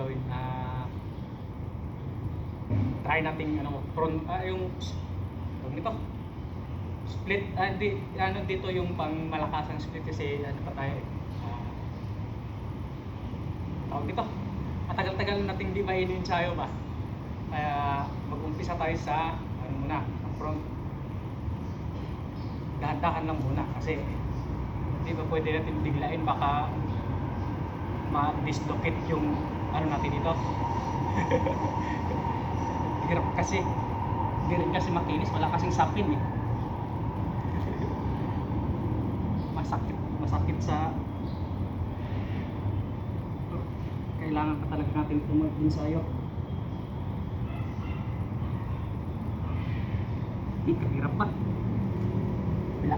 gagawin? Try nating front, yung ito split, dito yung pang malakasang split kasi pa tayo tawag dito, matagal-tagal nating di ba in-ensayo ba, kaya mag-umpisa tayo sa muna, front. Dahan-dahan lang muna kasi hindi ba pwede natin biglain, baka ma-dislocate yung natin dito. Hirap kasi, hindi rin kasi makinis, wala kasing sapin eh. Masakit sa kailangan pa talaga natin mag-ensayo. Hirap ba? Wala.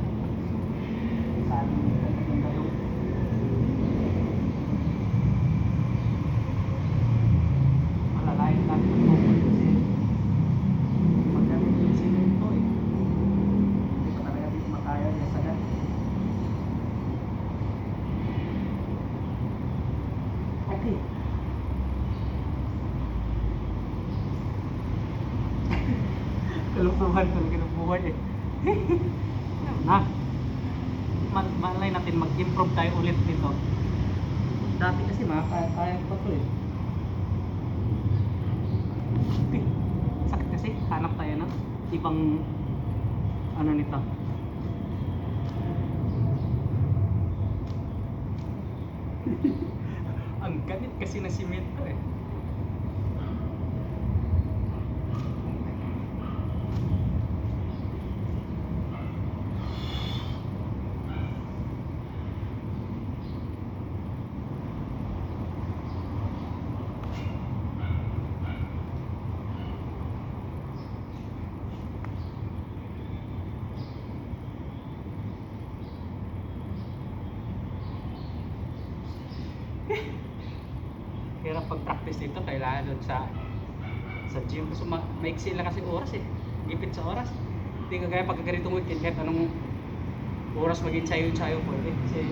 Saan ganda yung malalayan natin ang bukod kasi pagdating yung simento hindi pa talaga dito makaya yung sagad. Okay. Kalupuhan talaga ng buhay eh. Malay natin mag-improve tayo ulit dito. Dati kasi kaya ko pa to eh. Sakit kasi, hanap tayo ng ibang nito. Ang ganit kasi ng simento eh. Hirap pag-practice dito, kailangan doon sa gym kasi maiksi lang kasi oras eh, gipit sa oras. Hindi kagaya pag ganitong weekend, kahit anong oras mag-ensayo-ensayo pwede kasi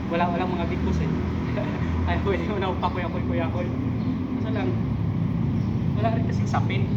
walang mga bigos eh. Ay pwede mo na pakuyakoy. Kasi lang wala rin kasing sapin.